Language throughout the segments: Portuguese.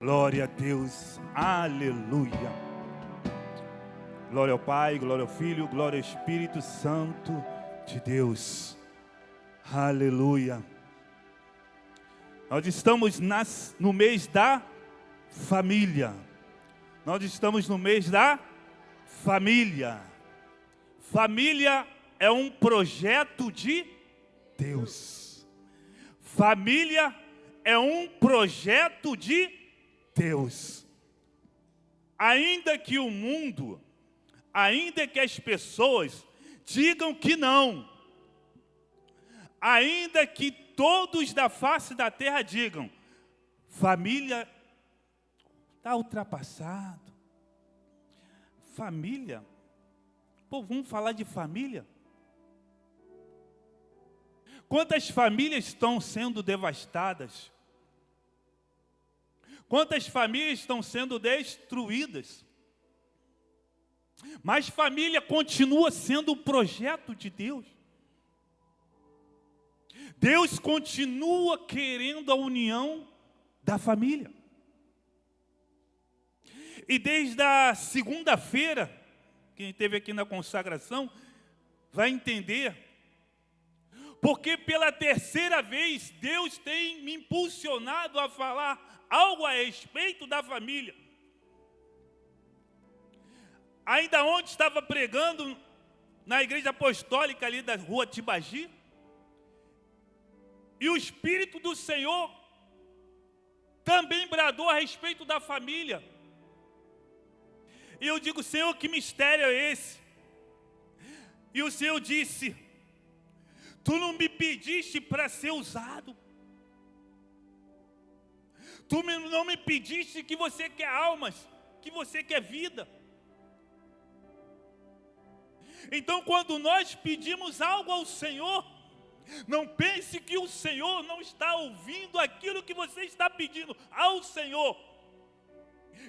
Glória a Deus, aleluia. Glória ao Pai, glória ao Filho, glória ao Espírito Santo de Deus, aleluia. Nós estamos no mês da família. Nós estamos no mês da família. Família é um projeto de Deus. Família é um projeto de Deus. Ainda que o mundo, ainda que as pessoas digam que não, ainda que todos da face da terra digam, família está ultrapassado. Família? Pô, vamos falar de família? Quantas famílias estão sendo devastadas? Quantas famílias estão sendo destruídas? Mas família continua sendo o projeto de Deus. Deus continua querendo a união da família. E desde a segunda-feira, quem esteve aqui na consagração, vai entender, porque pela terceira vez Deus tem me impulsionado a falar algo a respeito da família. Ainda ontem estava pregando na igreja apostólica ali da rua Tibagi, e o Espírito do Senhor também bradou a respeito da família. E eu digo, Senhor, que mistério é esse? E o Senhor disse, tu não me pediste para ser usado. Tu não me pediste que você quer almas, que você quer vida. Então, quando nós pedimos algo ao Senhor, não pense que o Senhor não está ouvindo aquilo que você está pedindo ao Senhor.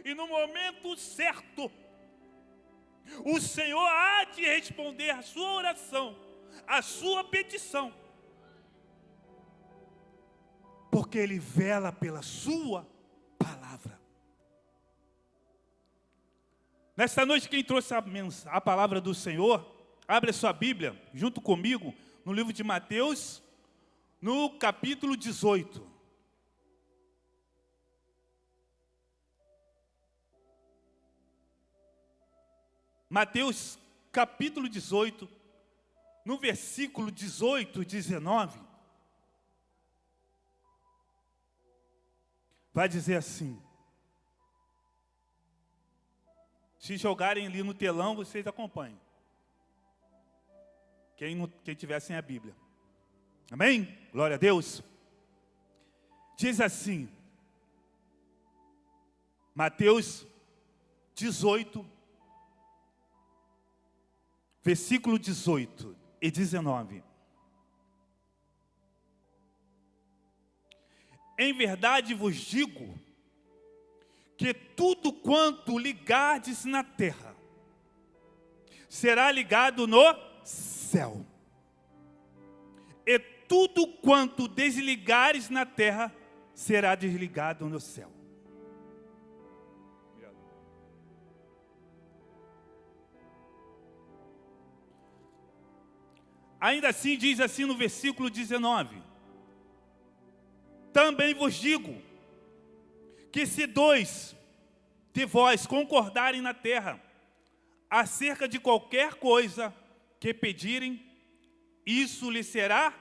E no momento certo, o Senhor há de responder a sua oração, a sua petição. Porque Ele vela pela sua palavra. Nesta noite, quem trouxe a palavra do Senhor, abre a sua Bíblia, junto comigo, no livro de Mateus, no capítulo 18. Mateus, capítulo 18, no versículo 18 e 19, vai dizer assim. Se jogarem ali no telão, vocês acompanham. Quem tiver sem a Bíblia. Amém? Glória a Deus. Diz assim. Mateus 18, versículo 18 e 19. Em verdade vos digo, que tudo quanto ligardes na terra, será ligado no céu. E tudo quanto desligares na terra, será desligado no céu. Ainda assim, diz assim no versículo 19. Também vos digo, que se dois de vós concordarem na terra, acerca de qualquer coisa que pedirem, isso lhe será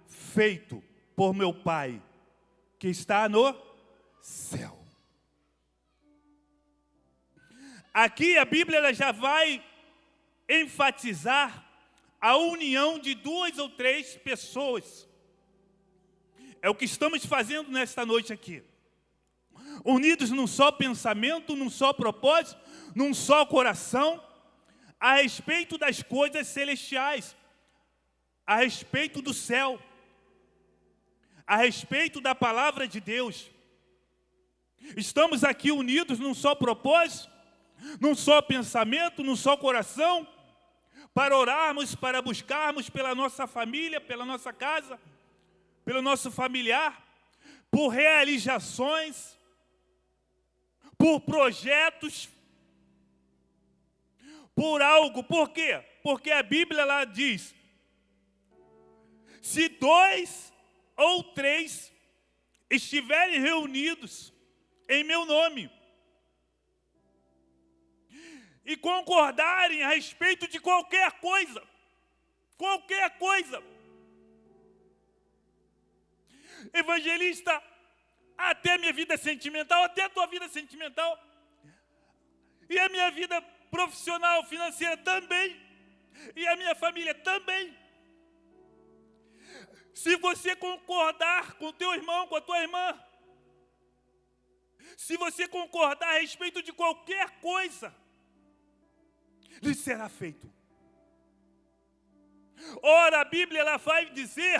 feito por meu Pai, que está no céu. Aqui a Bíblia ela já vai enfatizar a união de duas ou três pessoas. É o que estamos fazendo nesta noite aqui. Unidos num só pensamento, num só propósito, num só coração, a respeito das coisas celestiais, a respeito do céu, a respeito da palavra de Deus. Estamos aqui unidos num só propósito, num só pensamento, num só coração, para orarmos, para buscarmos pela nossa família, pela nossa casa, pelo nosso familiar, por realizações, por projetos, por algo. Por quê? Porque a Bíblia lá diz: se 2 ou 3 estiverem reunidos em meu nome e concordarem a respeito de qualquer coisa, evangelista, até minha vida sentimental, até a tua vida sentimental, e a minha vida profissional, financeira também, e a minha família também. Se você concordar com o teu irmão, com a tua irmã, se você concordar a respeito de qualquer coisa, lhe será feito. Ora, a Bíblia ela vai dizer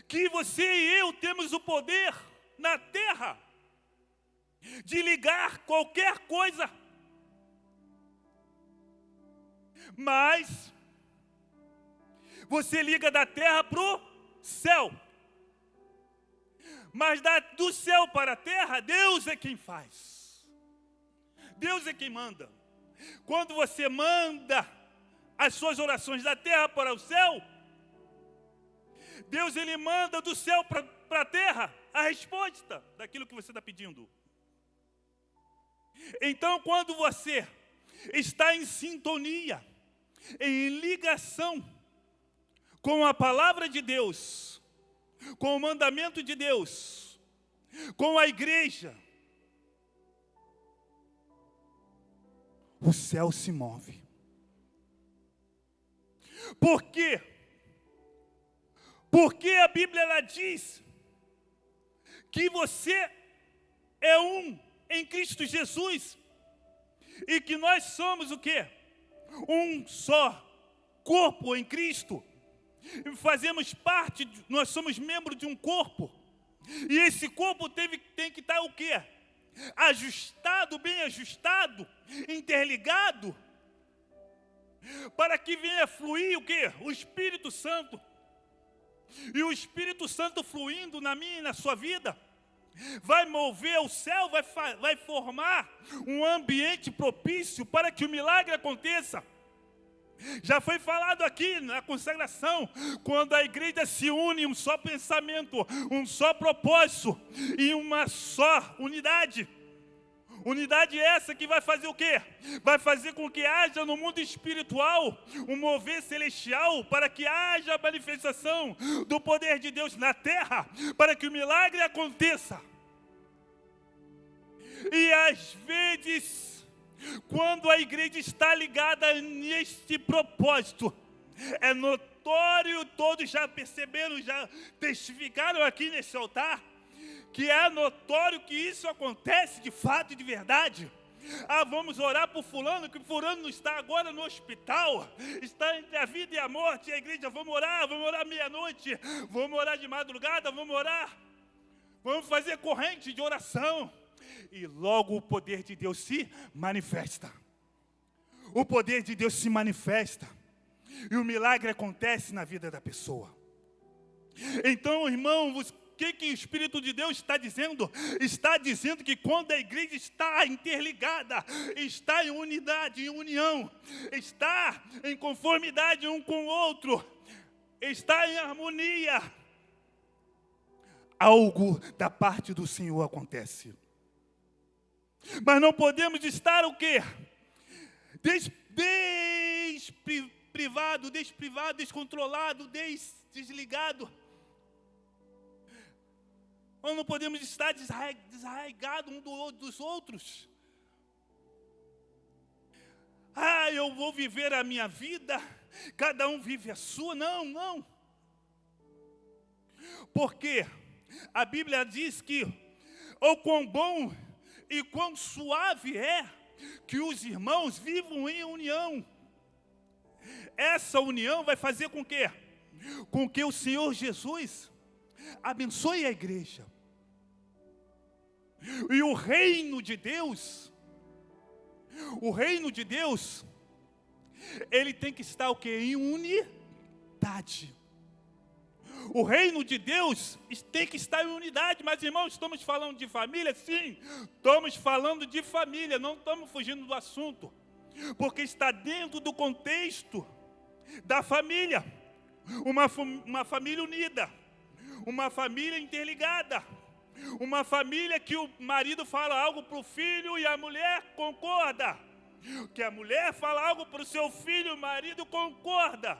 que você e eu temos o poder na terra de ligar qualquer coisa. Mas você liga da terra para o céu. Mas do céu para a terra, Deus é quem faz. Deus é quem manda. Quando você manda as suas orações da terra para o céu, Deus ele manda do céu para a terra a resposta daquilo que você está pedindo. Então, quando você está em sintonia, em ligação com a palavra de Deus, com o mandamento de Deus, com a igreja, o céu se move. Por quê? Porque a Bíblia ela diz que você é um em Cristo Jesus e que nós somos o quê? Um só corpo em Cristo. Fazemos parte, nós somos membros de um corpo. E esse corpo tem que estar o quê? Ajustado, bem ajustado, interligado, para que venha fluir o quê? O Espírito Santo. E o Espírito Santo fluindo na minha e na sua vida, vai mover o céu, vai formar um ambiente propício para que o milagre aconteça. Já foi falado aqui na consagração, quando a igreja se une em um só pensamento, um só propósito e uma só unidade. Unidade essa que vai fazer o quê? Vai fazer com que haja no mundo espiritual um mover celestial, para que haja a manifestação do poder de Deus na terra, para que o milagre aconteça. E às vezes, quando a igreja está ligada neste propósito, é notório, todos já perceberam, já testificaram aqui nesse altar, que é notório que isso acontece de fato e de verdade. Vamos orar por fulano, que fulano não está agora no hospital, está entre a vida e a morte, e a igreja, vamos orar meia-noite, vamos orar de madrugada, vamos fazer corrente de oração, e logo o poder de Deus se manifesta. O poder de Deus se manifesta, e o milagre acontece na vida da pessoa. Então, irmãos, o que o Espírito de Deus está dizendo? Está dizendo que quando a igreja está interligada, está em unidade, em união, está em conformidade um com o outro, está em harmonia, algo da parte do Senhor acontece. Mas não podemos estar o quê? Desprivado, descontrolado, desligado. Nós não podemos estar desarraigados um dos outros. Eu vou viver a minha vida, cada um vive a sua. Não. Porque a Bíblia diz que o quão bom e quão suave é que os irmãos vivam em união. Essa união vai fazer com que o Senhor Jesus abençoe a igreja. E o reino de Deus, ele tem que estar o quê? Em unidade. O reino de Deus tem que estar em unidade. Mas, irmãos, estamos falando de família? Sim, estamos falando de família, não estamos fugindo do assunto. Porque está dentro do contexto da família. Uma família unida, uma família interligada, uma família que o marido fala algo para o filho e a mulher concorda. Que a mulher fala algo para o seu filho, o marido concorda.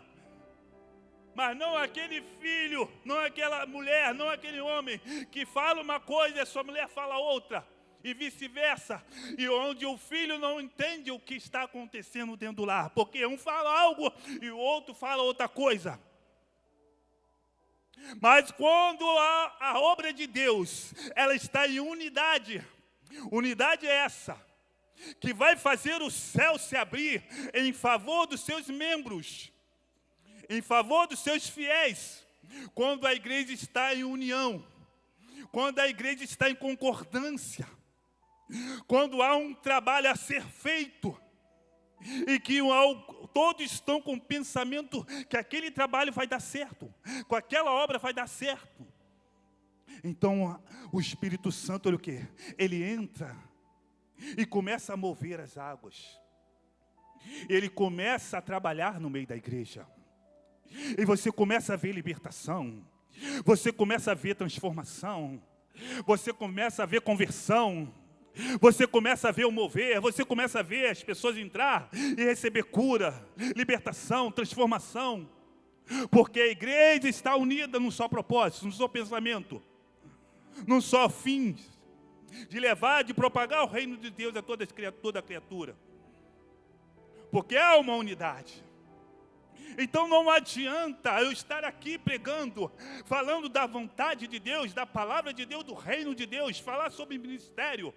Mas não aquele filho, não aquela mulher, não aquele homem que fala uma coisa e a sua mulher fala outra. E vice-versa. E onde o filho não entende o que está acontecendo dentro do lar. Porque um fala algo e o outro fala outra coisa. Mas quando a obra de Deus, ela está em unidade. Unidade é essa, que vai fazer o céu se abrir em favor dos seus membros, em favor dos seus fiéis, quando a igreja está em união, quando a igreja está em concordância, quando há um trabalho a ser feito, e que todos estão com o pensamento que aquele trabalho vai dar certo, com aquela obra vai dar certo. Então o Espírito Santo, olha o quê? Ele entra e começa a mover as águas. Ele começa a trabalhar no meio da igreja. E você começa a ver libertação. Você começa a ver transformação. Você começa a ver conversão. Você começa a ver o mover. Você começa a ver as pessoas entrar e receber cura, libertação, transformação. Porque a igreja está unida num só propósito, num só pensamento, num só fim, de levar, de propagar o reino de Deus a toda criatura. Porque há uma unidade. Então não adianta eu estar aqui pregando, falando da vontade de Deus, da palavra de Deus, do reino de Deus, falar sobre ministério,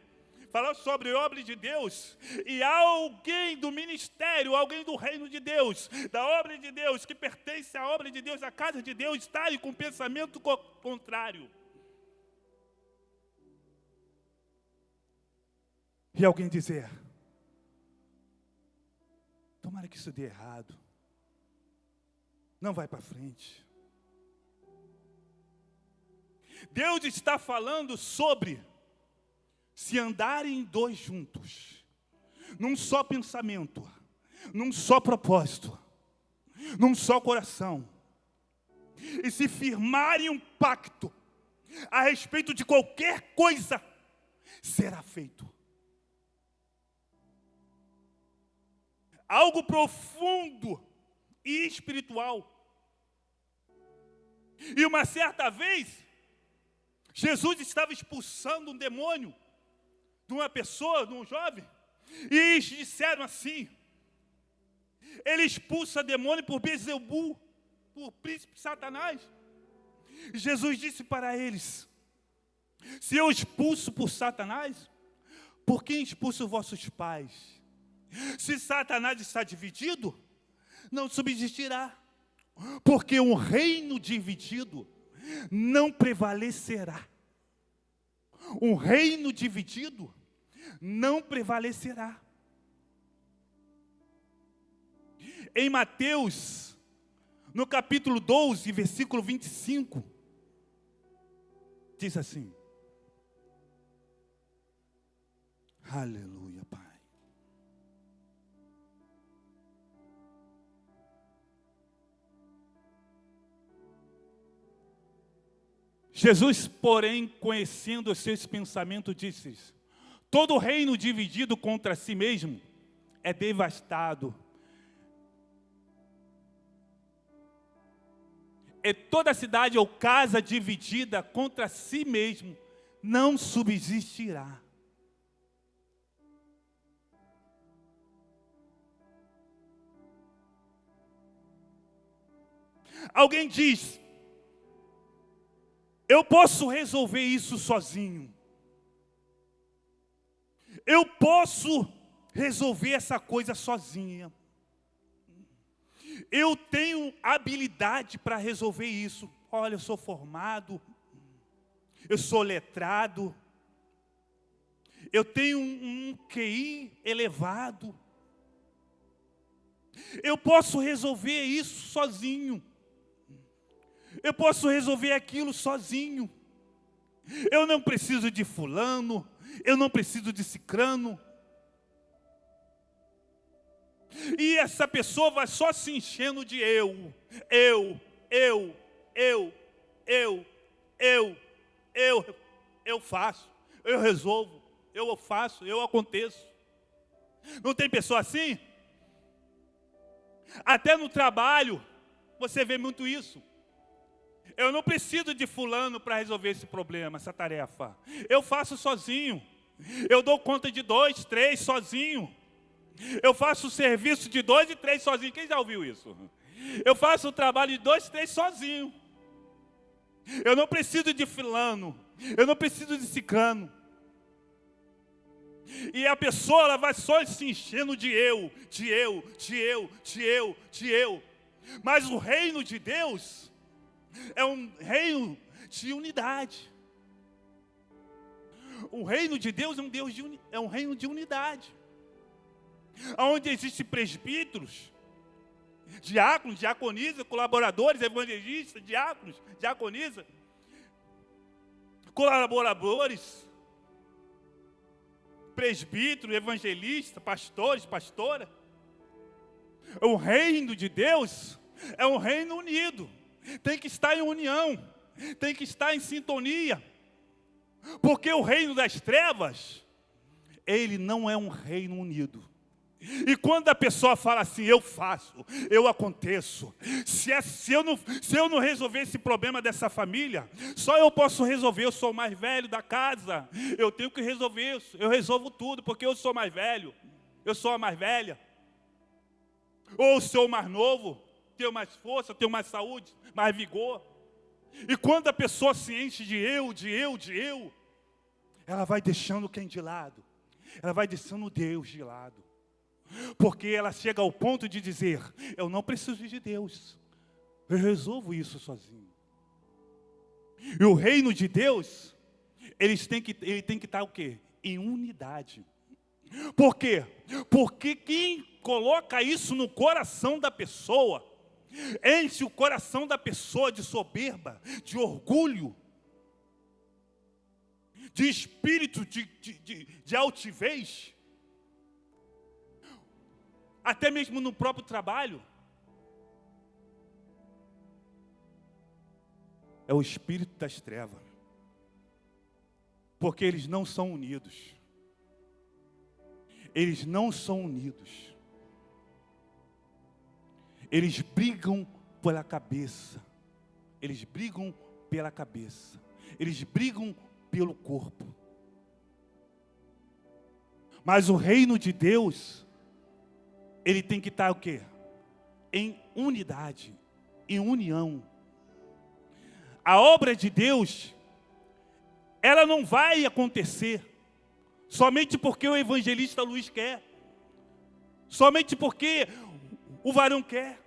falar sobre obra de Deus, e alguém do ministério, alguém do reino de Deus, da obra de Deus, que pertence à obra de Deus, à casa de Deus, estarem com pensamento contrário. E alguém dizer: tomara que isso dê errado, não vai para frente. Deus está falando sobre se andarem dois juntos, num só pensamento, num só propósito, num só coração, e se firmarem um pacto a respeito de qualquer coisa, será feito. Algo profundo e espiritual. E uma certa vez, Jesus estava expulsando um demônio de uma pessoa, de um jovem, e eles disseram assim: ele expulsa demônio por Beelzebul, por príncipe Satanás. E Jesus disse para eles: se eu expulso por Satanás, por quem expulso vossos pais? Se Satanás está dividido, não subsistirá, porque um reino dividido não prevalecerá. Um reino dividido não prevalecerá. Em Mateus, no capítulo 12, versículo 25, diz assim: aleluia, Pai. Jesus, porém, conhecendo os seus pensamentos, disse: todo reino dividido contra si mesmo é devastado. E toda cidade ou casa dividida contra si mesmo não subsistirá. Alguém diz: eu posso resolver isso sozinho. Eu posso resolver essa coisa sozinha. Eu tenho habilidade para resolver isso. Olha, eu sou formado, eu sou letrado, eu tenho um QI elevado. Eu posso resolver isso sozinho. Eu posso resolver aquilo sozinho. Eu não preciso de fulano, eu não preciso de cicrano. E essa pessoa vai só se enchendo de eu faço, eu resolvo, eu faço, eu aconteço. Não tem pessoa assim? Até no trabalho, você vê muito isso. Eu não preciso de fulano para resolver esse problema, essa tarefa. Eu faço sozinho. Eu dou conta de 2, 3 sozinho. Eu faço o serviço de 2 e 3 sozinho. Quem já ouviu isso? Eu faço o trabalho de 2 e 3 sozinho. Eu não preciso de fulano. Eu não preciso de ciclano. E a pessoa, ela vai só se enchendo de eu. Mas o reino de Deus é um reino de unidade. O reino de Deus é um reino de unidade. Onde existem presbíteros, diáconos, diaconisa, colaboradores, evangelistas, diáconos, diaconisa, colaboradores, presbítero, evangelista, pastores, pastora. O reino de Deus é um reino unido. Tem que estar em união, tem que estar em sintonia. Porque o reino das trevas, ele não é um reino unido. E quando a pessoa fala assim, eu faço, eu aconteço, se eu não resolver esse problema dessa família, só eu posso resolver, eu sou o mais velho da casa, eu tenho que resolver isso, eu resolvo tudo, porque eu sou mais velho, eu sou a mais velha, ou sou o mais novo, tenho mais força, tenho mais saúde, mais vigor. E quando a pessoa se enche de eu, ela vai deixando quem de lado, ela vai deixando Deus de lado. Porque ela chega ao ponto de dizer, eu não preciso de Deus, eu resolvo isso sozinho. E o reino de Deus, ele tem que estar o quê? Em unidade. Por quê? Porque quem coloca isso no coração da pessoa, enche o coração da pessoa de soberba, de orgulho, de espírito de altivez, até mesmo no próprio trabalho. É o espírito das trevas. Porque eles não são unidos. Eles não são unidos. Eles brigam pela cabeça. Eles brigam pela cabeça. Eles brigam pelo corpo. Mas o reino de Deus, ele tem que estar o quê? Em unidade, em união. A obra de Deus, ela não vai acontecer somente porque o evangelista Luiz quer, somente porque o varão quer.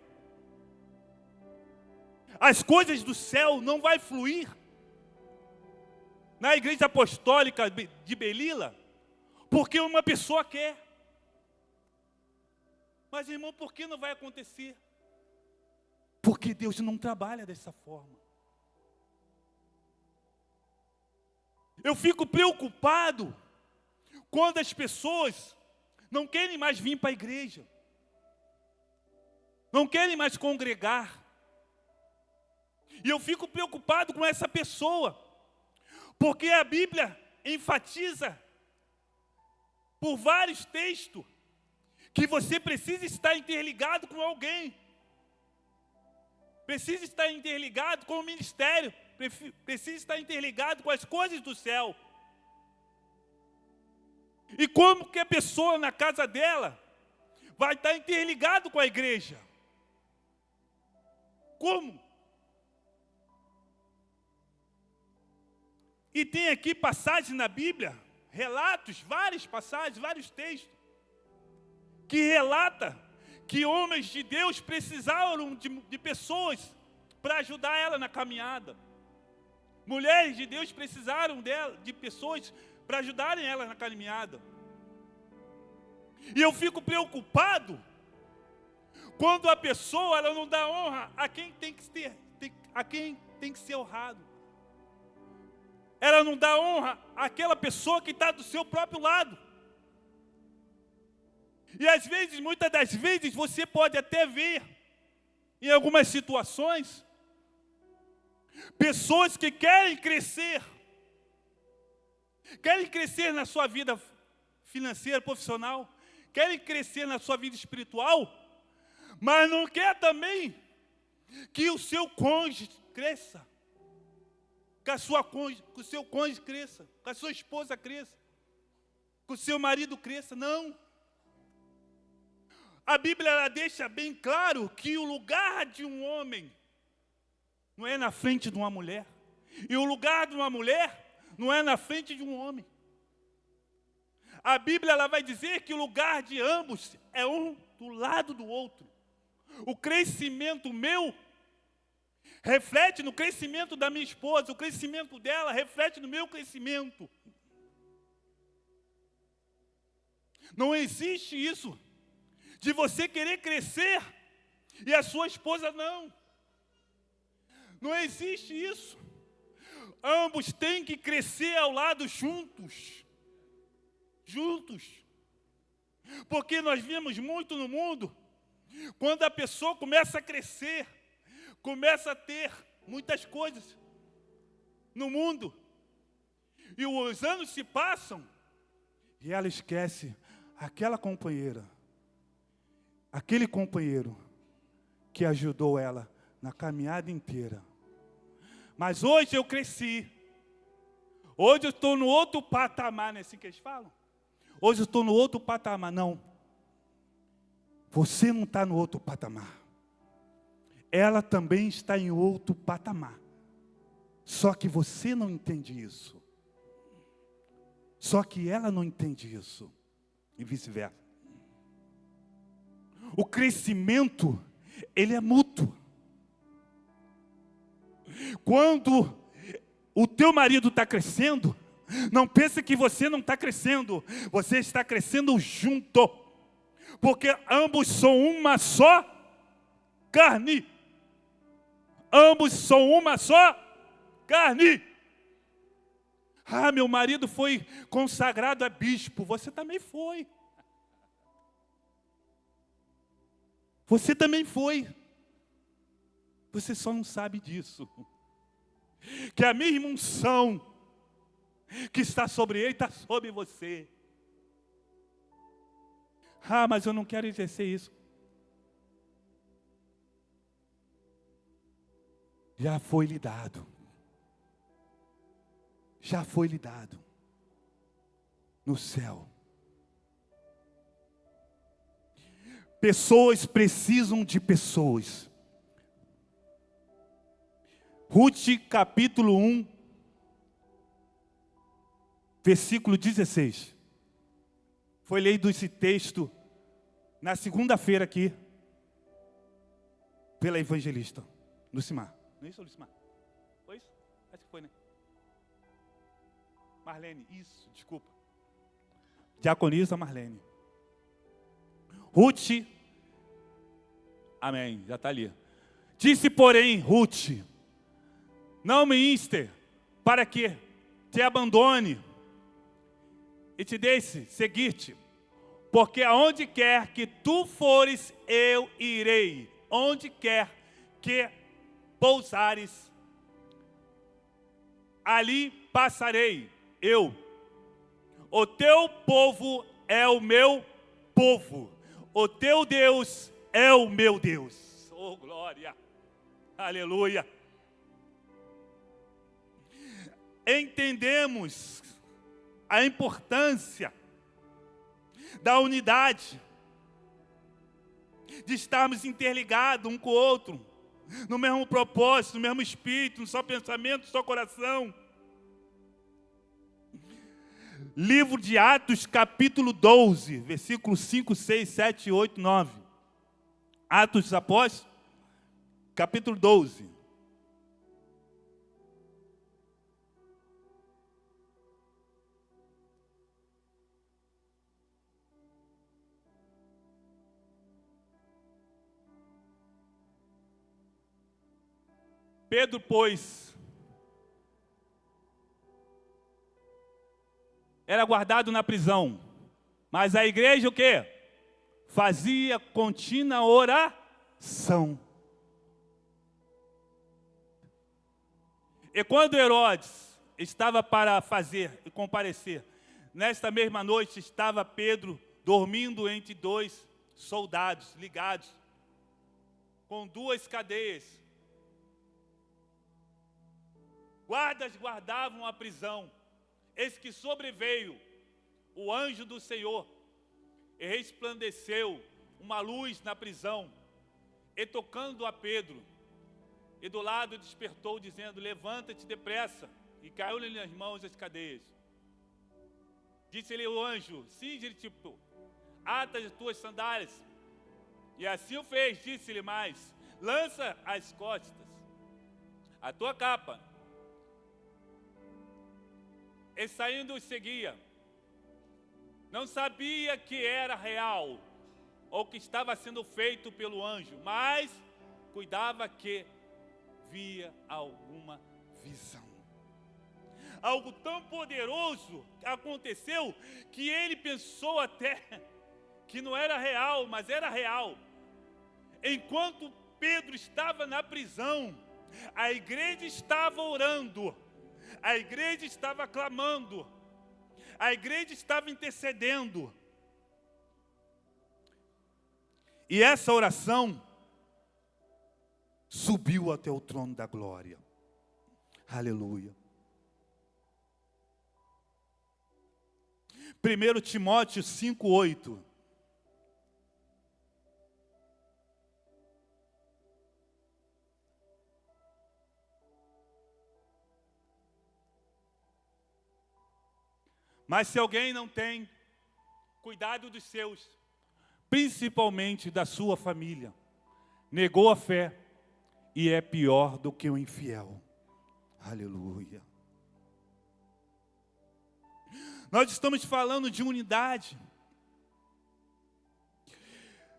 As coisas do céu não vai fluir na igreja apostólica de Belila, porque uma pessoa quer. Mas, irmão, por que não vai acontecer? Porque Deus não trabalha dessa forma. Eu fico preocupado quando as pessoas não querem mais vir para a igreja, não querem mais congregar. E eu fico preocupado com essa pessoa, porque a Bíblia enfatiza por vários textos que você precisa estar interligado com alguém, precisa estar interligado com o ministério, precisa estar interligado com as coisas do céu. E como que a pessoa na casa dela vai estar interligado com a igreja? Como? E tem aqui passagens na Bíblia, relatos, várias passagens, vários textos, que relata que homens de Deus precisaram de pessoas para ajudar ela na caminhada. Mulheres de Deus precisaram de pessoas para ajudarem ela na caminhada. E eu fico preocupado quando a pessoa ela não dá honra a quem tem que ter, a quem tem que ser honrado. Ela não dá honra àquela pessoa que está do seu próprio lado. E às vezes, muitas das vezes, você pode até ver, em algumas situações, pessoas que querem crescer na sua vida financeira, profissional, querem crescer na sua vida espiritual, mas não quer também que o seu cônjuge cresça, que o seu cônjuge cresça, que a sua esposa cresça, que o seu marido cresça. Não. A Bíblia ela deixa bem claro que o lugar de um homem não é na frente de uma mulher, e o lugar de uma mulher não é na frente de um homem. A Bíblia ela vai dizer que o lugar de ambos é um do lado do outro. O crescimento meu reflete no crescimento da minha esposa, o crescimento dela reflete no meu crescimento. Não existe isso de você querer crescer e a sua esposa não. Não existe isso. Ambos têm que crescer ao lado juntos. Juntos. Porque nós vemos muito no mundo, quando a pessoa começa a crescer, começa a ter muitas coisas no mundo, e os anos se passam, e ela esquece aquela companheira, aquele companheiro que ajudou ela na caminhada inteira. Mas hoje eu cresci. Hoje eu estou no outro patamar, não é assim que eles falam? Hoje eu estou no outro patamar. Não. Você não está no outro patamar. Ela também está em outro patamar. Só que você não entende isso. Só que ela não entende isso. E vice-versa. O crescimento, ele é mútuo. Quando o teu marido está crescendo, não pense que você não está crescendo. Você está crescendo junto. Porque ambos são uma só carne. Ambos são uma só carne. Ah, meu marido foi consagrado a bispo. Você também foi. Você também foi. Você só não sabe disso. Que a mesma unção que está sobre ele está sobre você. Ah, mas eu não quero exercer isso. Já foi lhe dado. Já foi lhe dado. No céu. Pessoas precisam de pessoas. Ruth capítulo 1, versículo 16. Foi lido esse texto na segunda-feira aqui, pela evangelista Lucimar. Não é isso, Lucimar? Foi isso? Acho que foi, né? Marlene, isso, desculpa. Diaconisa Marlene. Ruth, amém, já está ali. Disse, porém, Ruth, não me inste para que te abandone e te deixe seguir-te, porque aonde quer que tu fores, eu irei. Onde quer que pousares, ali passarei eu. O teu povo é o meu povo. O teu Deus é o meu Deus. Oh, glória! Aleluia! Entendemos a importância da unidade, de estarmos interligados um com o outro, no mesmo propósito, no mesmo espírito, no só pensamento, no só coração. Livro de Atos, capítulo 12, versículos 5, 6, 7, 8, 9. Atos dos Apóstolos, capítulo 12. Pedro, pois, era guardado na prisão, mas a igreja o quê? Fazia contínua oração. E quando Herodes estava para fazer e comparecer, nesta mesma noite estava Pedro dormindo entre dois soldados ligados, com duas cadeias. Guardas guardavam a prisão. Eis que sobreveio o anjo do Senhor e resplandeceu uma luz na prisão, e tocando a Pedro, e do lado despertou, dizendo: levanta-te depressa. E caiu-lhe nas mãos as cadeias. Disse-lhe o anjo: cinge-te, ata as tuas sandálias. E assim o fez. Disse-lhe mais: lança às costas a tua capa. E saindo os seguia. Não sabia que era real ou que estava sendo feito pelo anjo, mas cuidava que via alguma visão. Algo tão poderoso aconteceu que ele pensou até que não era real, mas era real. Enquanto Pedro estava na prisão, a igreja estava orando, a igreja estava clamando, a igreja estava intercedendo. E essa oração subiu até o trono da glória. Aleluia. 1 Timóteo 5:8. Mas se alguém não tem cuidado dos seus, principalmente da sua família, negou a fé e é pior do que o infiel. Aleluia. Nós estamos falando de unidade,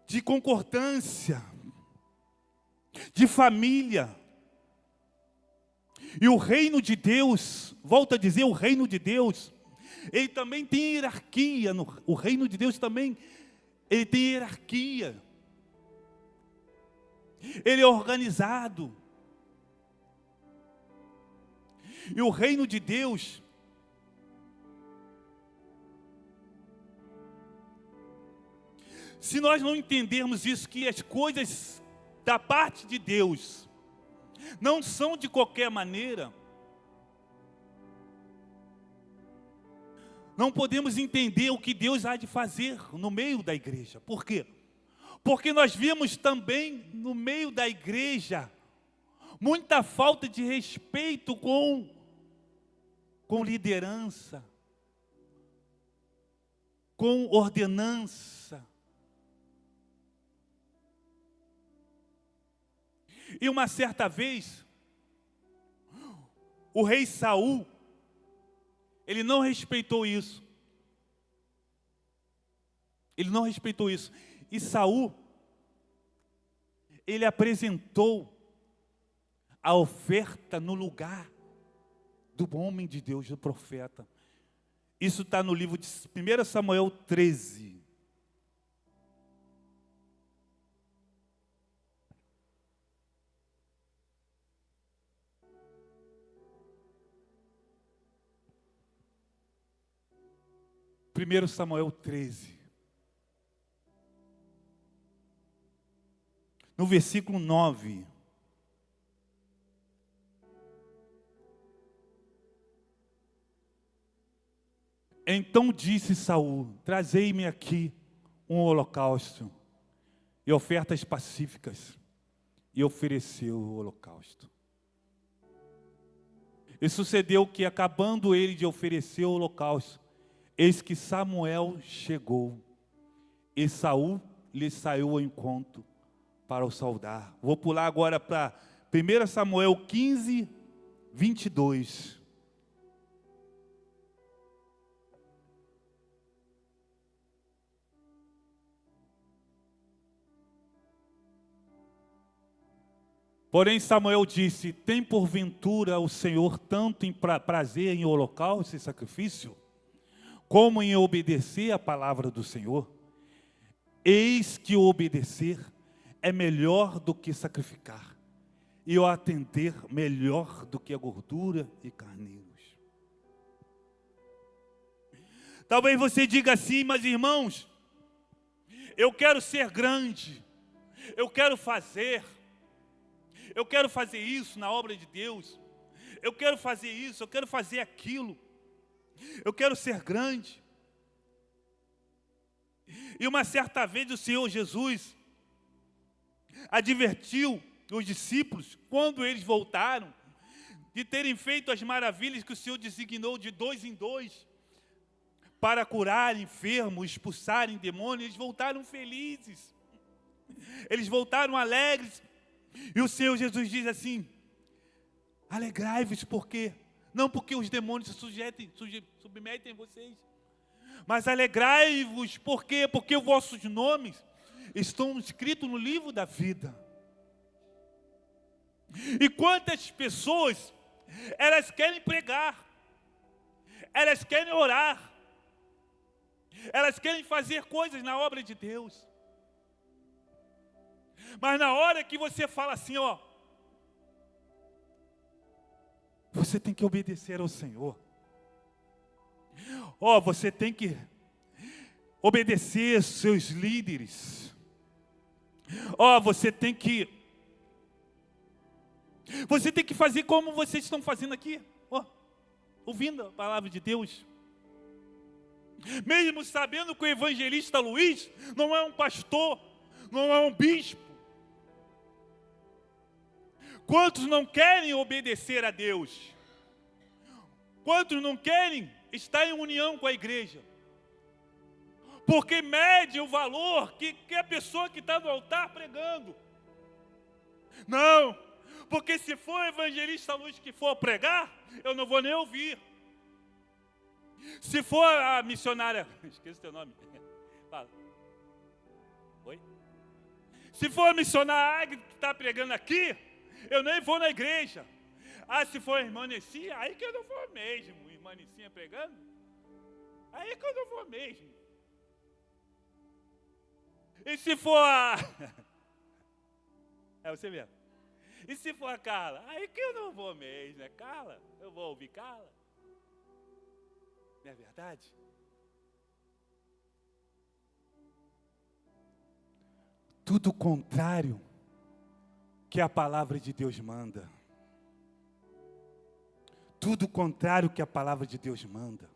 de concordância, de família. E o reino de Deus, volto a dizer, o reino de Deus, ele também tem hierarquia. O reino de Deus também, ele tem hierarquia. Ele é organizado. E o reino de Deus, se nós não entendermos isso, que as coisas da parte de Deus não são de qualquer maneira, não podemos entender o que Deus há de fazer no meio da igreja. Por quê? Porque nós vimos também no meio da igreja muita falta de respeito com liderança, com ordenança. E uma certa vez, o rei Saul, ele não respeitou isso. Ele não respeitou isso. E Saul, ele apresentou a oferta no lugar do homem de Deus, do profeta. Isso está no livro de 1 Samuel 13. Primeiro Samuel 13. No versículo 9. Então disse Saul: trazei-me aqui um holocausto e ofertas pacíficas. E ofereceu o holocausto. E sucedeu que, acabando ele de oferecer o holocausto, eis que Samuel chegou, e Saul lhe saiu ao encontro para o saudar. Vou pular agora para 1 Samuel 15, 22. Porém Samuel disse: tem porventura o Senhor tanto em prazer em holocausto e sacrifício, como em obedecer a palavra do Senhor? Eis que o obedecer é melhor do que sacrificar, e o atender melhor do que a gordura e carneiros. Talvez você diga assim: mas irmãos, eu quero ser grande, eu quero fazer isso na obra de Deus, eu quero fazer isso, eu quero fazer aquilo, eu quero ser grande. E uma certa vez o Senhor Jesus advertiu os discípulos, quando eles voltaram, de terem feito as maravilhas que o Senhor designou de 2 em 2, para curar enfermos, expulsarem demônios. Eles voltaram felizes, eles voltaram alegres. E o Senhor Jesus diz assim: alegrai-vos, porque não porque os demônios se submetem a vocês, mas alegrai-vos, porque os vossos nomes estão escritos no livro da vida. E quantas pessoas, elas querem pregar, elas querem orar, elas querem fazer coisas na obra de Deus, mas na hora que você fala assim, ó, você tem que obedecer ao Senhor, ó, você tem que obedecer seus líderes, ó, você tem que fazer como vocês estão fazendo aqui, ó, ouvindo a palavra de Deus. Mesmo sabendo que o evangelista Luiz não é um pastor, não é um bispo. Quantos não querem obedecer a Deus? Quantos não querem estar em união com a igreja? Porque mede o valor que a pessoa que está no altar pregando. Não, porque se for o evangelista Luiz que for pregar, eu não vou nem ouvir. Se for a missionária, esqueci o teu nome. Fala. Oi? Se for a missionária Agnes que está pregando aqui, eu nem vou na igreja. Ah, se for a irmã Nessinha, aí que eu não vou mesmo. Irmã Nessinha pregando, aí que eu não vou mesmo. E se for a... É você mesmo. E se for a Carla, aí que eu não vou mesmo, né? Carla, eu vou ouvir Carla. Não é verdade? Tudo o contrário que a palavra de Deus manda. Tudo o contrário que a palavra de Deus manda.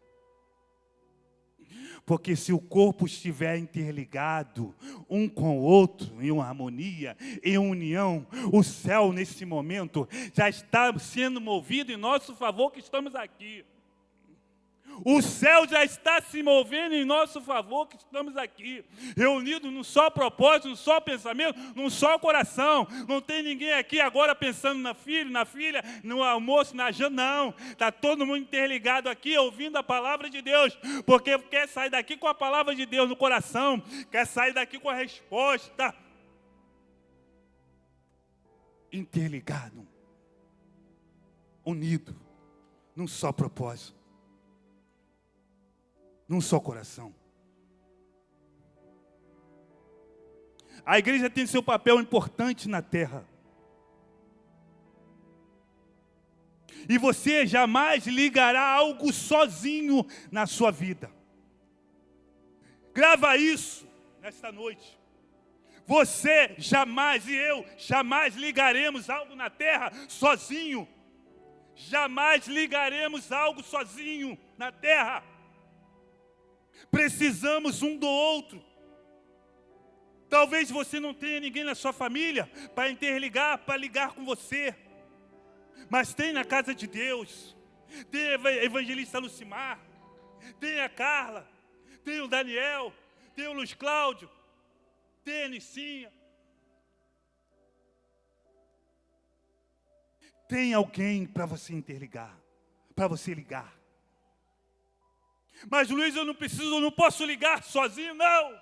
Porque se o corpo estiver interligado um com o outro, em uma harmonia, em união, o céu nesse momento já está sendo movido em nosso favor que estamos aqui. O céu já está se movendo em nosso favor que estamos aqui, reunidos num só propósito, num só pensamento, num só coração. Não tem ninguém aqui agora pensando na filha, no almoço, na janta, não. Está todo mundo interligado aqui, ouvindo a palavra de Deus, porque quer sair daqui com a palavra de Deus no coração, quer sair daqui com a resposta. Interligado, unido, num só propósito. Num só coração. A igreja tem seu papel importante na terra. E você jamais ligará algo sozinho na sua vida. Grava isso nesta noite. Você jamais e eu jamais ligaremos algo na terra sozinho. Jamais ligaremos algo sozinho na terra. Precisamos um do outro. Talvez você não tenha ninguém na sua família para interligar, para ligar com você. Mas tem na casa de Deus. Tem a evangelista Lucimar. Tem a Carla. Tem o Daniel. Tem o Luiz Cláudio. Tem a Nissinha. Tem alguém para você interligar. Para você ligar. Mas Luiz, eu não posso ligar sozinho, não.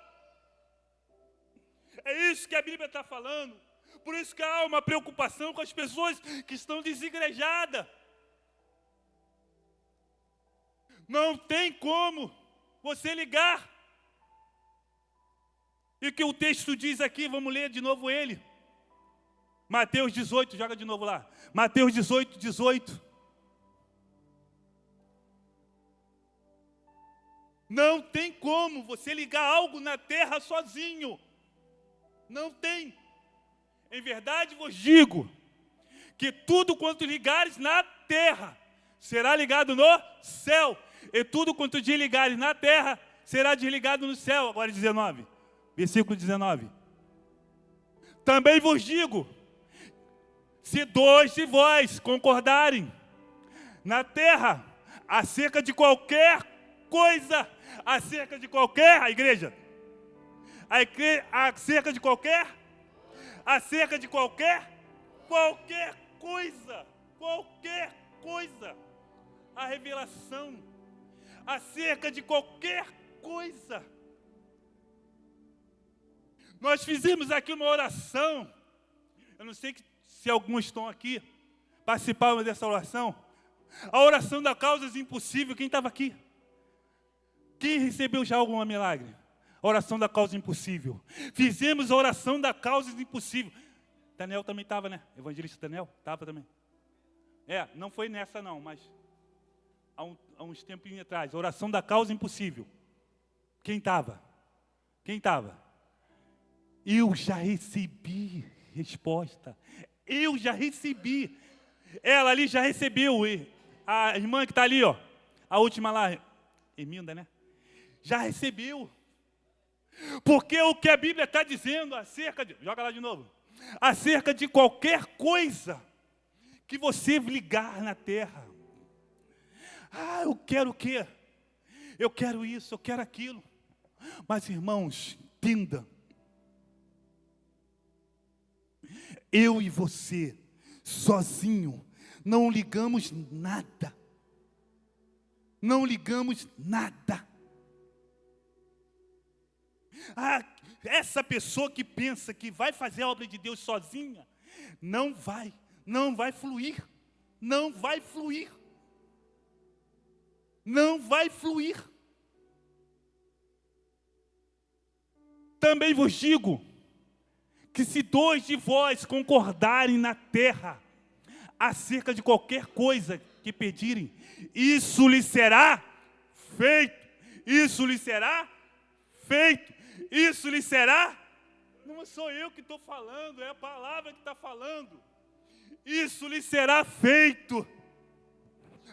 É isso que a Bíblia está falando. Por isso que há uma preocupação com as pessoas que estão desigrejadas. Não tem como você ligar. E o que o texto diz aqui, vamos ler de novo ele. Mateus 18, joga de novo lá. Mateus 18, 18. Não tem como você ligar algo na terra sozinho. Não tem. Em verdade vos digo, que tudo quanto ligares na terra, será ligado no céu. E tudo quanto desligares na terra, será desligado no céu. Agora 19, versículo 19. Também vos digo, se dois de vós concordarem na terra, acerca de qualquer coisa, acerca de qualquer, a igreja, acerca de qualquer coisa, a revelação, acerca de qualquer coisa. Nós fizemos aqui uma oração, eu não sei se alguns estão aqui, participaram dessa oração, a oração da causas impossíveis. Quem estava aqui? Quem recebeu já algum milagre? A oração da causa impossível. Fizemos a oração da causa impossível. Daniel também estava, né? Evangelista Daniel? Estava também. Não foi nessa não, mas há uns tempos atrás. A oração da causa impossível. Quem estava? Quem estava? Eu já recebi resposta. Eu já recebi. Ela ali já recebeu. A irmã que está ali, ó, a última lá, Eminda, né? Já recebeu. Porque o que a Bíblia está dizendo acerca de... Joga lá de novo. Acerca de qualquer coisa que você ligar na terra. Eu quero o quê? Eu quero isso, eu quero aquilo. Mas, irmãos, entenda. Eu e você, sozinho, não ligamos nada. Não ligamos nada. Essa pessoa que pensa que vai fazer a obra de Deus sozinha, não vai fluir. Não vai fluir. Não vai fluir. Também vos digo, que se dois de vós concordarem na terra, acerca de qualquer coisa que pedirem, isso lhe será feito. Isso lhe será feito. Isso lhe será. Não sou eu que estou falando, é a palavra que está falando. Isso lhe será feito.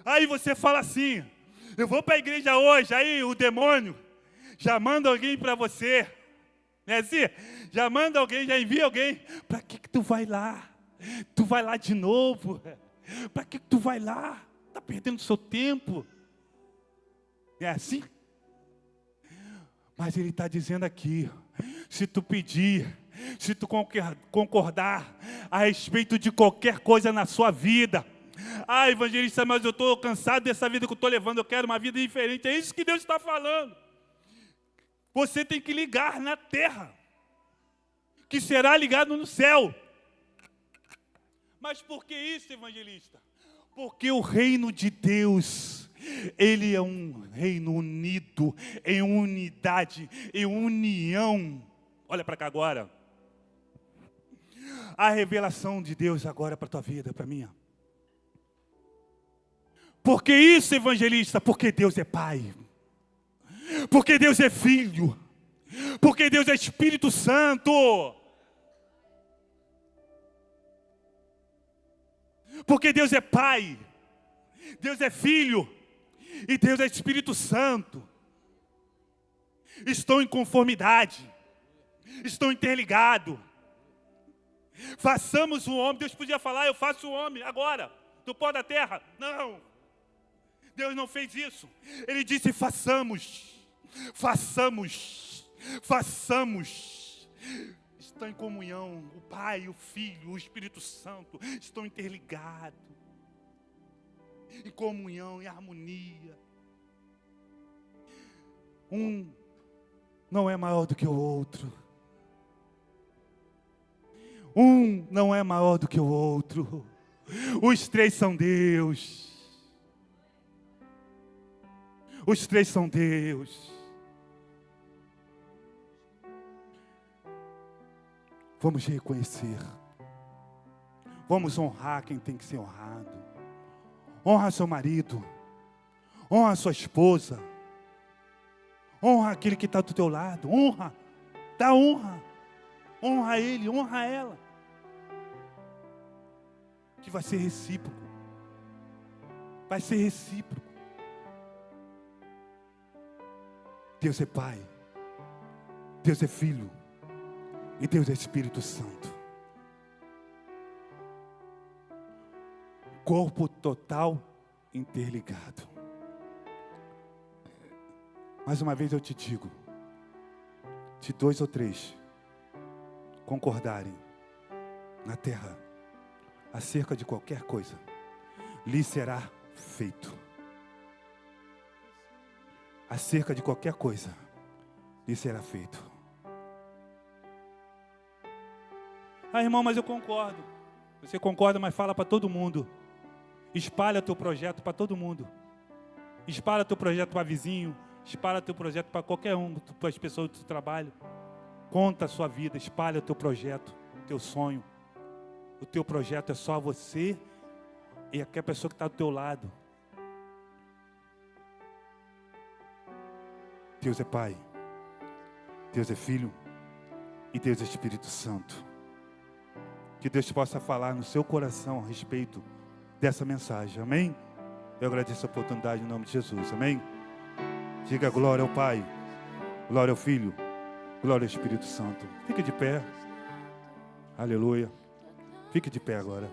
Aí você fala assim, eu vou para a igreja hoje, aí o demônio já manda alguém para você. Não é assim? Já manda alguém, já envia alguém. Para que tu vai lá? Tu vai lá de novo? Para que tu vai lá? Está perdendo seu tempo. É assim? Mas ele está dizendo aqui, se tu pedir, se tu concordar a respeito de qualquer coisa na sua vida, evangelista, mas eu estou cansado dessa vida que eu estou levando, eu quero uma vida diferente. É isso que Deus está falando. Você tem que ligar na terra, que será ligado no céu. Mas por que isso, evangelista? Porque o reino de Deus, ele é um reino unido, em unidade, em união. Olha para cá agora. A revelação de Deus agora para a tua vida, para a minha. Por que isso, evangelista? Porque Deus é Pai. Porque Deus é Filho. Porque Deus é Espírito Santo. Porque Deus é Pai. Deus é Filho. E Deus é Espírito Santo. Estão em conformidade. Estão interligados. Façamos o homem. Deus podia falar, eu faço o homem agora, do pó da terra. Não. Deus não fez isso. Ele disse, façamos. Façamos. Façamos. Estão em comunhão. O Pai, o Filho, o Espírito Santo estão interligados. Em comunhão, em harmonia. Um não é maior do que o outro. Um não é maior do que o outro. Os três são Deus. Os três são Deus. Vamos reconhecer. Vamos honrar quem tem que ser honrado. Honra seu marido. Honra sua esposa. Honra aquele que está do teu lado. Honra. Dá honra. Honra ele, honra ela. Que vai ser recíproco. Vai ser recíproco. Deus é Pai. Deus é Filho. E Deus é Espírito Santo. Corpo total interligado. Mais uma vez eu te digo, se 2 ou 3 concordarem na terra acerca de qualquer coisa, lhe será feito. Acerca de qualquer coisa, lhe será feito. Ah, irmão, mas eu concordo. Você concorda, mas fala para todo mundo. Espalha teu projeto para todo mundo. Espalha teu projeto para vizinho. Espalha teu projeto para qualquer um, para as pessoas do teu trabalho. Conta a sua vida, espalha o teu projeto, teu sonho. O teu projeto é só você e aquela pessoa que está do teu lado. Deus é Pai, Deus é Filho e Deus é Espírito Santo. Que Deus possa falar no seu coração a respeito dessa mensagem, amém? Eu agradeço a oportunidade em nome de Jesus, amém? Diga glória ao Pai, glória ao Filho, glória ao Espírito Santo. Fique de pé, aleluia. Fique de pé agora.